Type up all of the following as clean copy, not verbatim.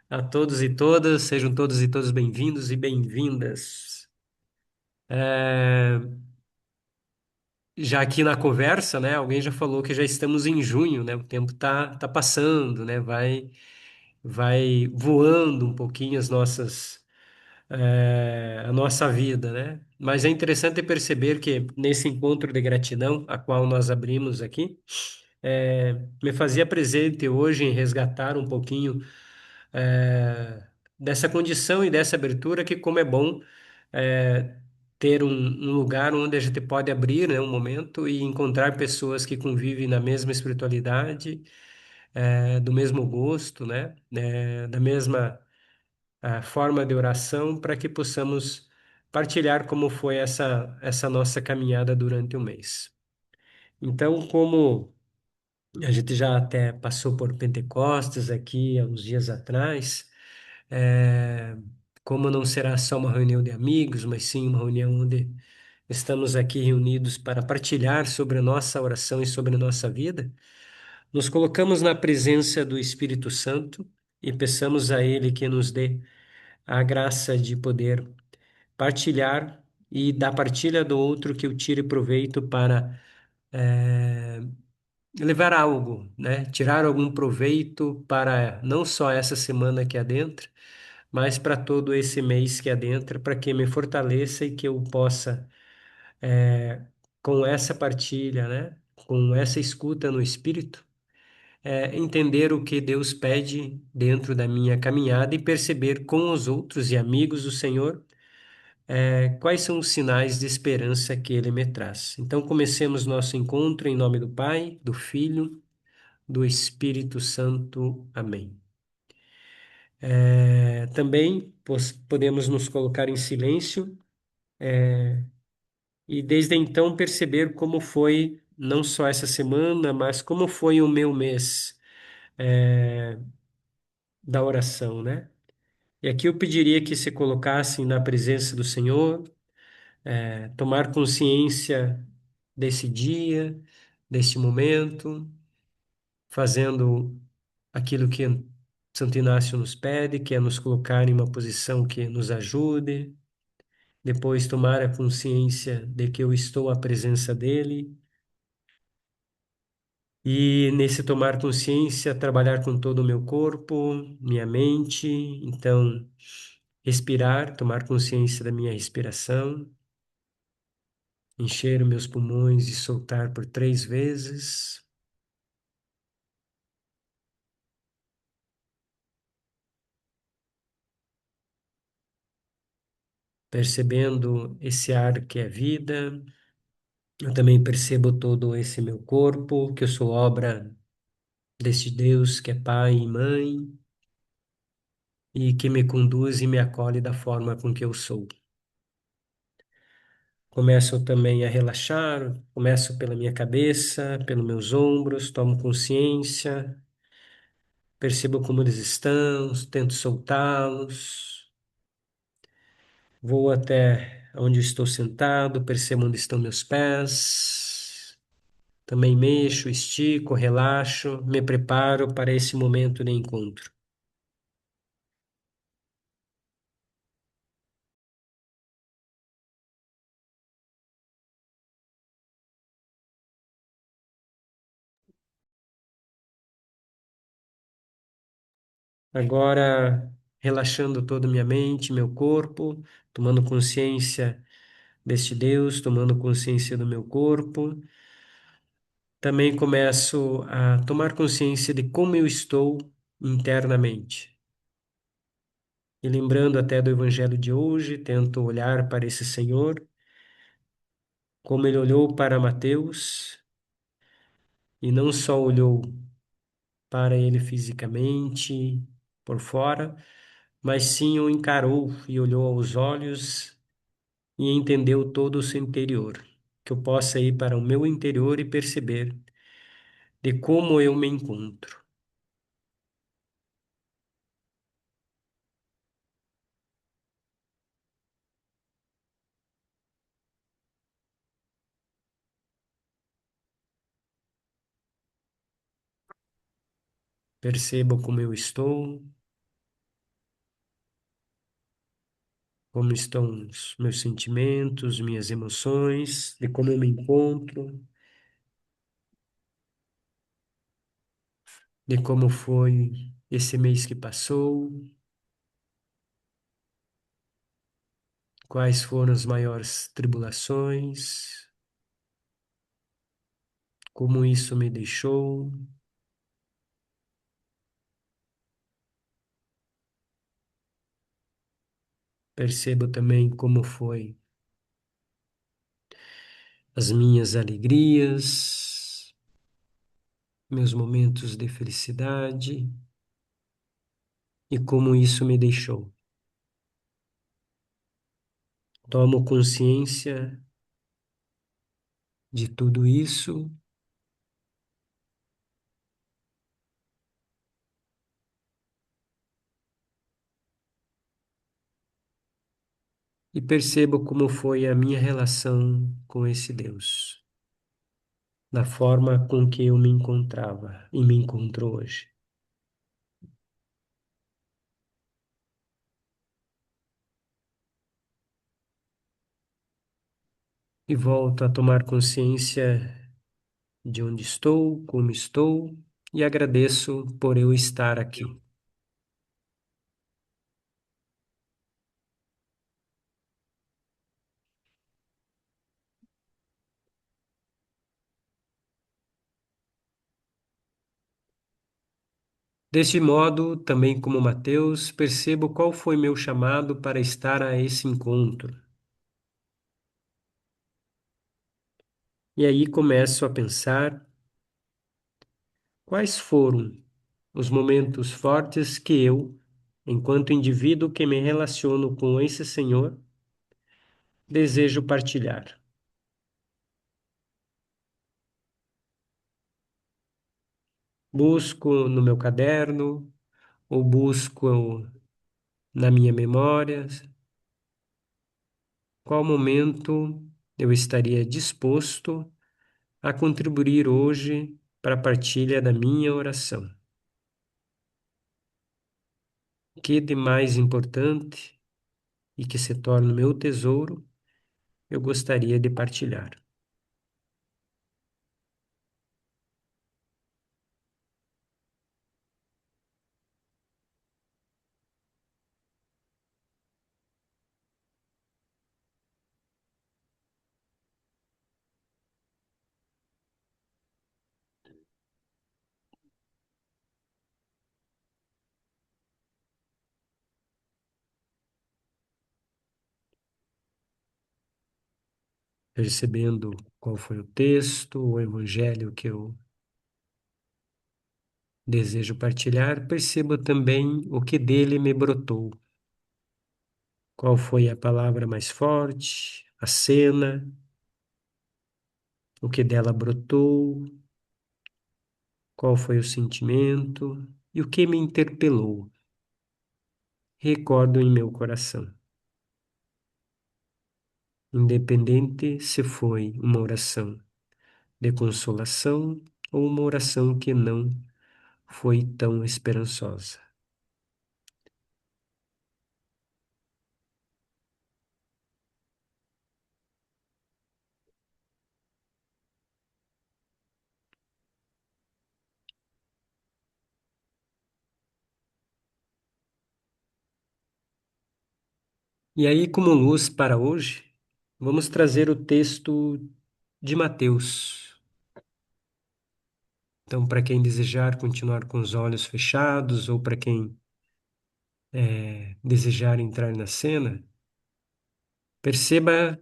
A todos e todas, sejam todos e todas bem-vindos e bem-vindas. É, Já aqui na conversa, né, alguém já falou que já estamos em junho, né? O tempo tá passando, né? Vai voando um pouquinho a nossa vida, né? Mas é interessante perceber que nesse encontro de gratidão, a qual nós abrimos aqui, me fazia presente hoje em resgatar um pouquinho é, dessa condição e dessa abertura que como é bom é, ter um lugar onde a gente pode abrir, né, um momento e encontrar pessoas que convivem na mesma espiritualidade, do mesmo gosto, né, da mesma forma de oração, para que possamos partilhar como foi essa nossa caminhada durante o mês. Então, como a gente já até passou por Pentecostes aqui há uns dias atrás, é, como não será só uma reunião de amigos, mas sim uma reunião onde estamos aqui reunidos para partilhar sobre a nossa oração e sobre a nossa vida, nos colocamos na presença do Espírito Santo e peçamos a Ele que nos dê a graça de poder partilhar e da partilha do outro que eu tire proveito para é, levar algo, né? Tirar algum proveito para não só essa semana que adentra, mas para todo esse mês que adentra, para que me fortaleça e que eu possa, com essa partilha, né? Com essa escuta no espírito, entender o que Deus pede dentro da minha caminhada e perceber com os outros e amigos do Senhor, quais são os sinais de esperança que Ele me traz. Então, comecemos nosso encontro em nome do Pai, do Filho, do Espírito Santo. Amém. Também podemos nos colocar em silêncio e desde então perceber como foi não só essa semana, mas como foi o meu mês da oração, né? E aqui eu pediria que se colocassem na presença do Senhor, tomar consciência desse dia, desse momento, fazendo aquilo que Santo Inácio nos pede, que é nos colocar em uma posição que nos ajude, depois tomar a consciência de que eu estou à presença dele. E nesse tomar consciência, trabalhar com todo o meu corpo, minha mente, então respirar, tomar consciência da minha respiração, encher os meus pulmões e soltar por 3 vezes, percebendo esse ar que é vida. Eu também percebo todo esse meu corpo, que eu sou obra deste Deus que é Pai e Mãe e que me conduz e me acolhe da forma com que eu sou. Começo também a relaxar, começo pela minha cabeça, pelos meus ombros, tomo consciência, percebo como eles estão, tento soltá-los, vou até onde eu estou sentado, percebo onde estão meus pés, também mexo, estico, relaxo, me preparo para esse momento de encontro. Agora, relaxando toda a minha mente, meu corpo, tomando consciência deste Deus, tomando consciência do meu corpo. Também começo a tomar consciência de como eu estou internamente. E lembrando até do Evangelho de hoje, tento olhar para esse Senhor, como ele olhou para Mateus, e não só olhou para ele fisicamente, por fora, mas sim o encarou e olhou aos olhos e entendeu todo o seu interior. Que eu possa ir para o meu interior e perceber de como eu me encontro. Percebo como eu estou, como estão os meus sentimentos, minhas emoções, de como eu me encontro, de como foi esse mês que passou, quais foram as maiores tribulações, como isso me deixou. Percebo também como foi as minhas alegrias, meus momentos de felicidade e como isso me deixou. Tomo consciência de tudo isso e percebo como foi a minha relação com esse Deus, da forma com que eu me encontrava e me encontro hoje. E volto a tomar consciência de onde estou, como estou, e agradeço por eu estar aqui. Deste modo, também como Mateus, percebo qual foi meu chamado para estar a esse encontro. E aí começo a pensar quais foram os momentos fortes que eu, enquanto indivíduo que me relaciono com esse Senhor, desejo partilhar. Busco no meu caderno, ou busco na minha memória, qual momento eu estaria disposto a contribuir hoje para a partilha da minha oração. Que de mais importante e que se torna o meu tesouro, eu gostaria de partilhar. Percebendo qual foi o texto, o evangelho que eu desejo partilhar, percebo também o que dele me brotou. Qual foi a palavra mais forte, a cena, o que dela brotou, qual foi o sentimento e o que me interpelou. Recordo em meu coração. Independente se foi uma oração de consolação ou uma oração que não foi tão esperançosa. E aí, como luz para hoje, vamos trazer o texto de Mateus. Então, para quem desejar continuar com os olhos fechados ou para quem desejar entrar na cena, perceba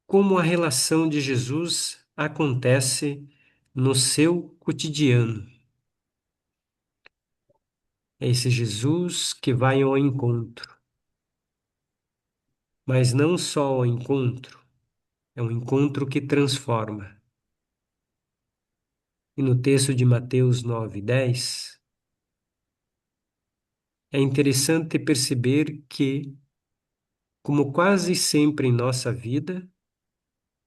como a relação de Jesus acontece no seu cotidiano. É esse Jesus que vai ao encontro, mas não só ao encontro, é um encontro que transforma. E no texto de Mateus 9:10, é interessante perceber que, como quase sempre em nossa vida,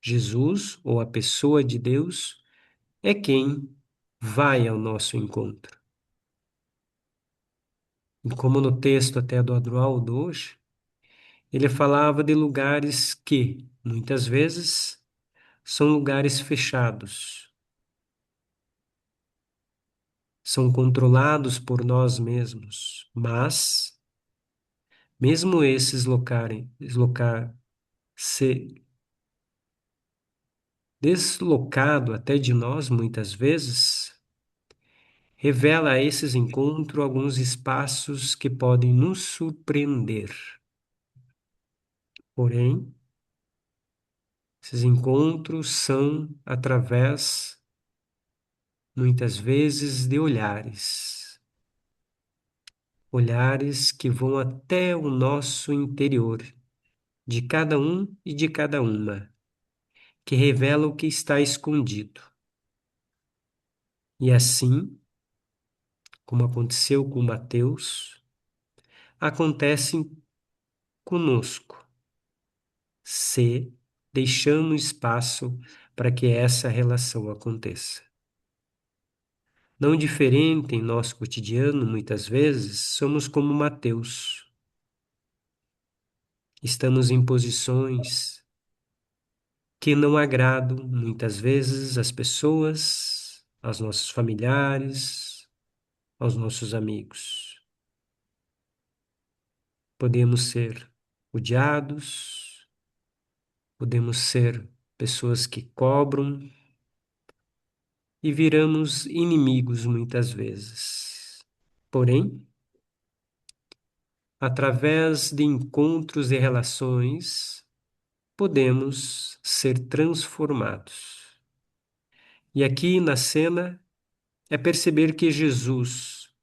Jesus, ou a pessoa de Deus, é quem vai ao nosso encontro. E como no texto até do Adroaldo hoje, ele falava de lugares que, muitas vezes, são lugares fechados, são controlados por nós mesmos, mas, mesmo esses se deslocado até de nós, muitas vezes, revela a esses encontros alguns espaços que podem nos surpreender. Porém, esses encontros são através, muitas vezes, de olhares que vão até o nosso interior, de cada um e de cada uma, que revela o que está escondido. E assim, como aconteceu com Mateus, acontece conosco, se deixamos espaço para que essa relação aconteça. Não diferente em nosso cotidiano, muitas vezes, somos como Mateus. Estamos em posições que não agradam, muitas vezes, às pessoas, aos nossos familiares, aos nossos amigos. Podemos ser odiados, podemos ser pessoas que cobram e viramos inimigos muitas vezes. Porém, através de encontros e relações, podemos ser transformados. E aqui na cena é perceber que Jesus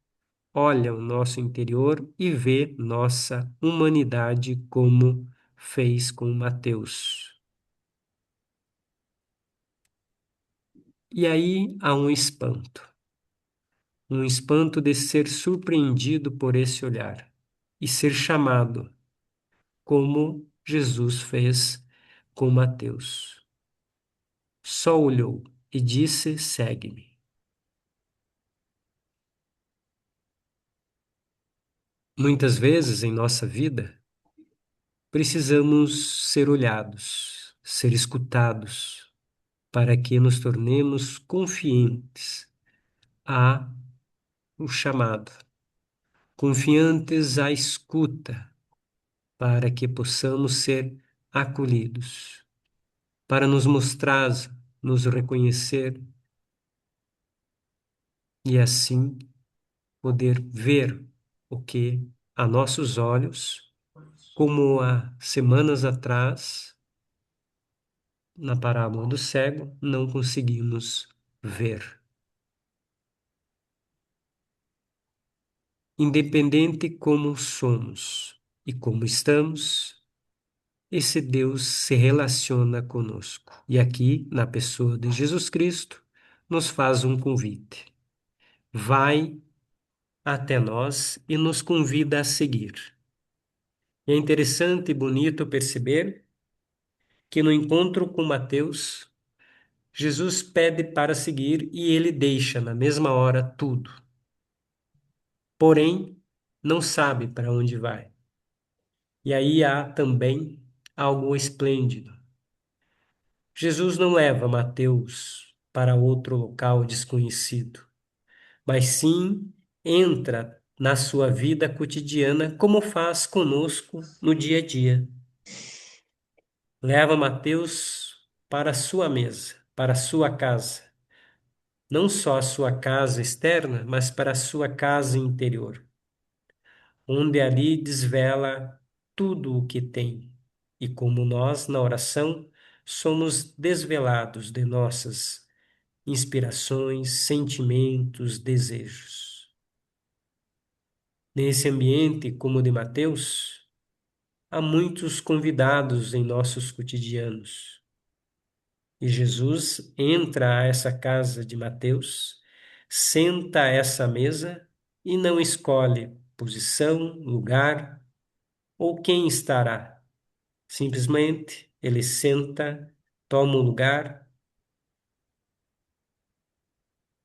olha o nosso interior e vê nossa humanidade como fez com Mateus. E aí há um espanto de ser surpreendido por esse olhar e ser chamado, como Jesus fez com Mateus. Só olhou e disse: segue-me. Muitas vezes em nossa vida, precisamos ser olhados, ser escutados, para que nos tornemos confiantes a o chamado, confiantes à escuta, para que possamos ser acolhidos, para nos mostrar, nos reconhecer e assim poder ver o que a nossos olhos, como há semanas atrás, na parábola do cego, não conseguimos ver. Independente como somos e como estamos, esse Deus se relaciona conosco. E aqui, na pessoa de Jesus Cristo, nos faz um convite. Vai até nós e nos convida a seguir. E é interessante e bonito perceber que no encontro com Mateus, Jesus pede para seguir e ele deixa na mesma hora tudo. Porém, não sabe para onde vai. E aí há também algo esplêndido. Jesus não leva Mateus para outro local desconhecido, mas sim entra na sua vida cotidiana como faz conosco no dia a dia. Leva Mateus para a sua mesa, para a sua casa. Não só a sua casa externa, mas para a sua casa interior, onde ali desvela tudo o que tem. E como nós, na oração, somos desvelados de nossas inspirações, sentimentos, desejos. Nesse ambiente, como o de Mateus, há muitos convidados em nossos cotidianos. E Jesus entra a essa casa de Mateus, senta a essa mesa e não escolhe posição, lugar ou quem estará. Simplesmente ele senta, toma o lugar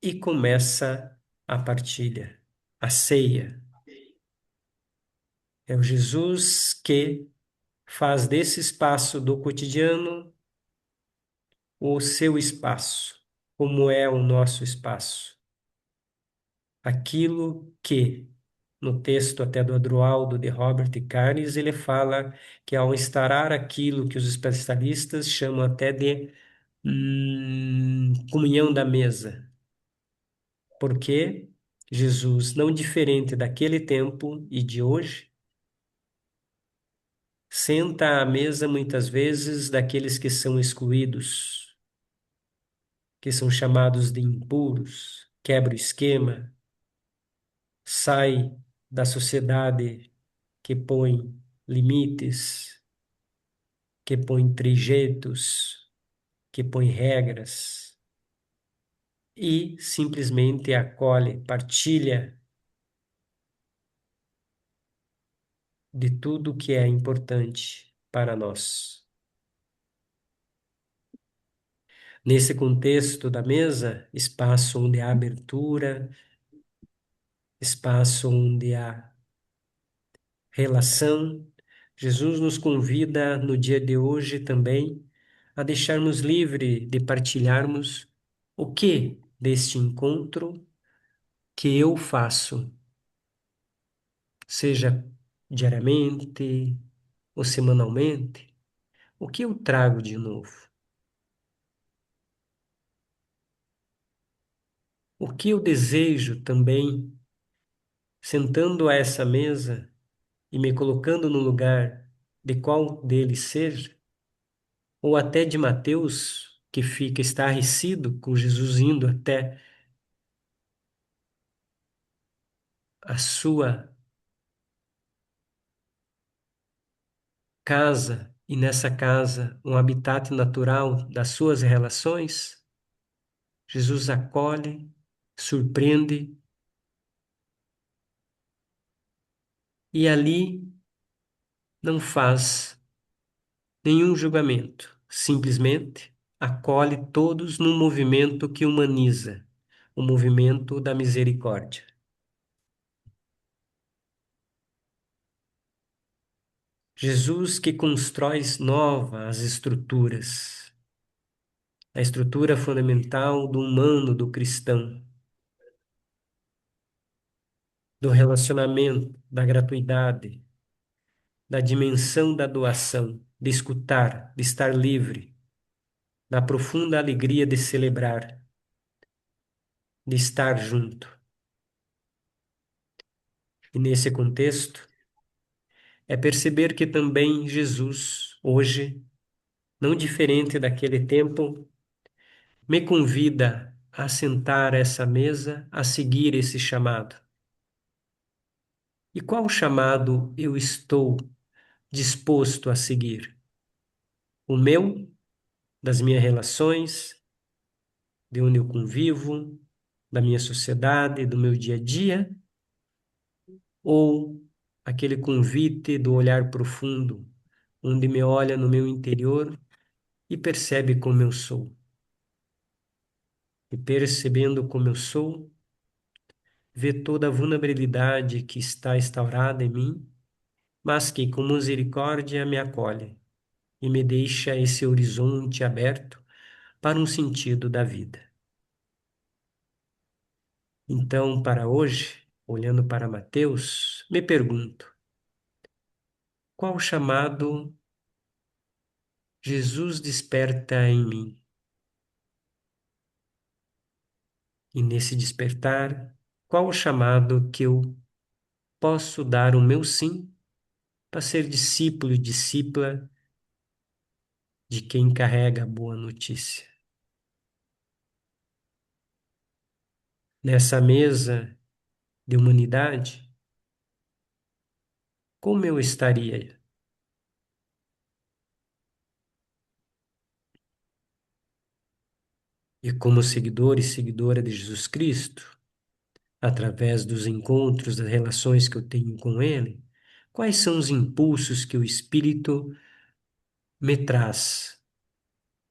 e começa a partilha, a ceia. É o Jesus que faz desse espaço do cotidiano o seu espaço, como é o nosso espaço. Aquilo que, no texto até do Adroaldo de Robert Carnes, ele fala que ao instaurar aquilo que os especialistas chamam até de comunhão da mesa, porque Jesus, não diferente daquele tempo e de hoje, senta à mesa muitas vezes daqueles que são excluídos, que são chamados de impuros, quebra o esquema, sai da sociedade que põe limites, que põe trejeitos, que põe regras e simplesmente acolhe, partilha de tudo que é importante para nós. Nesse contexto da mesa, espaço onde há abertura, espaço onde há relação, Jesus nos convida no dia de hoje também a deixarmos livre de partilharmos o que deste encontro que eu faço, seja diariamente ou semanalmente, o que eu trago de novo, o que eu desejo também, sentando a essa mesa e me colocando no lugar de qual deles seja, ou até de Mateus, que fica estarrecido com Jesus indo até a sua casa e nessa casa um habitat natural das suas relações, Jesus acolhe, surpreende e ali não faz nenhum julgamento, simplesmente acolhe todos num movimento que humaniza, o movimento da misericórdia. Jesus que constrói novas estruturas, a estrutura fundamental do humano, do cristão, do relacionamento, da gratuidade, da dimensão da doação, de escutar, de estar livre, da profunda alegria de celebrar, de estar junto. E nesse contexto, é perceber que também Jesus, hoje, não diferente daquele tempo, me convida a sentar a essa mesa, a seguir esse chamado. E qual chamado eu estou disposto a seguir? O meu, das minhas relações, de onde eu convivo, da minha sociedade, do meu dia a dia, ou aquele convite do olhar profundo, onde me olha no meu interior e percebe como eu sou. E percebendo como eu sou, vê toda a vulnerabilidade que está instaurada em mim, mas que com misericórdia me acolhe e me deixa esse horizonte aberto para um sentido da vida. Então, para hoje, olhando para Mateus, me pergunto: qual chamado Jesus desperta em mim? E nesse despertar, qual o chamado que eu posso dar o meu sim para ser discípulo e discípula de quem carrega a boa notícia? Nessa mesa de humanidade, como eu estaria? E como seguidor e seguidora de Jesus Cristo, através dos encontros, das relações que eu tenho com Ele, quais são os impulsos que o Espírito me traz,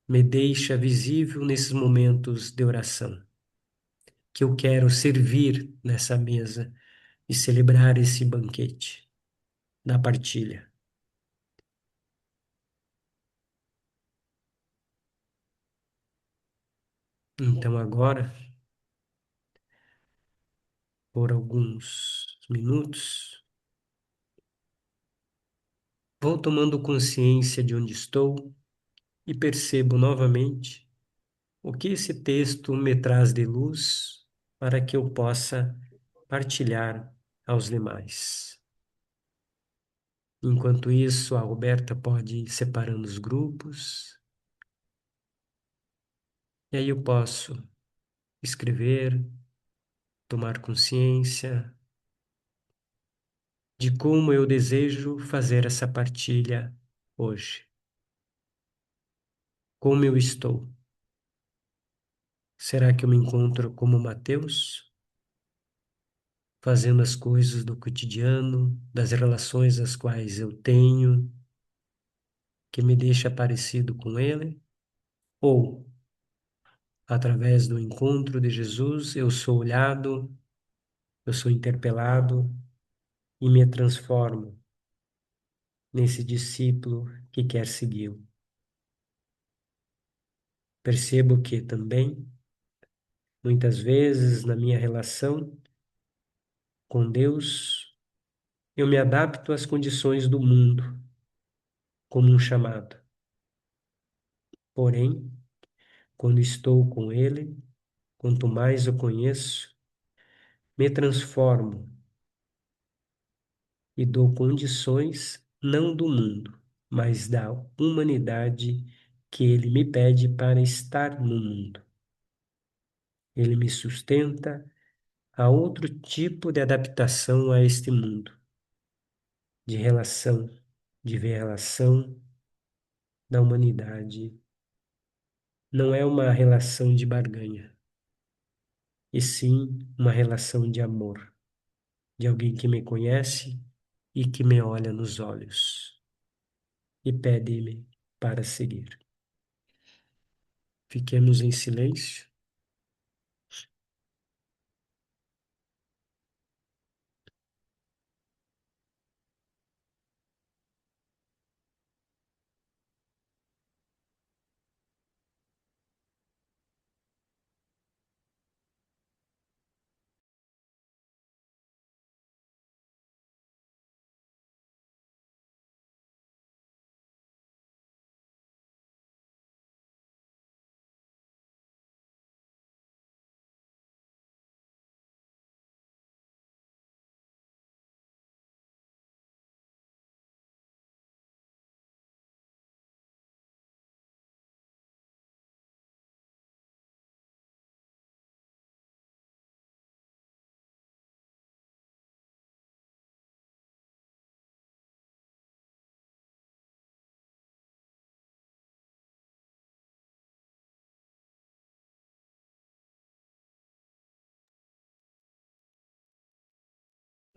me deixa visível nesses momentos de oração, que eu quero servir nessa mesa e celebrar esse banquete? da partilha. Então, agora, por alguns minutos, vou tomando consciência de onde estou e percebo novamente o que esse texto me traz de luz para que eu possa partilhar aos demais. Enquanto isso, a Roberta pode ir separando os grupos, e aí eu posso escrever, tomar consciência de como eu desejo fazer essa partilha hoje. Como eu estou? Será que eu me encontro como Mateus, fazendo as coisas do cotidiano, das relações as quais eu tenho, que me deixa parecido com ele? Ou, através do encontro de Jesus, eu sou olhado, eu sou interpelado e me transformo nesse discípulo que quer segui-lo? Percebo que também, muitas vezes, na minha relação com Deus, eu me adapto às condições do mundo, como um chamado. Porém, quando estou com Ele, quanto mais o conheço, me transformo e dou condições não do mundo, mas da humanidade que Ele me pede para estar no mundo. Ele me sustenta a outro tipo de adaptação a este mundo, de relação, de ver a relação da humanidade. Não é uma relação de barganha, e sim uma relação de amor, de alguém que me conhece e que me olha nos olhos e pede-me para seguir. Fiquemos em silêncio.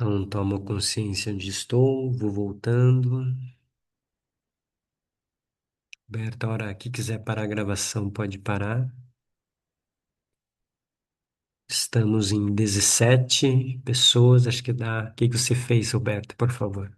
Então, tomo consciência onde estou, vou voltando. Berta, a hora que quiser parar a gravação, pode parar. Estamos em 17 pessoas, acho que dá. O que você fez, Roberto, por favor?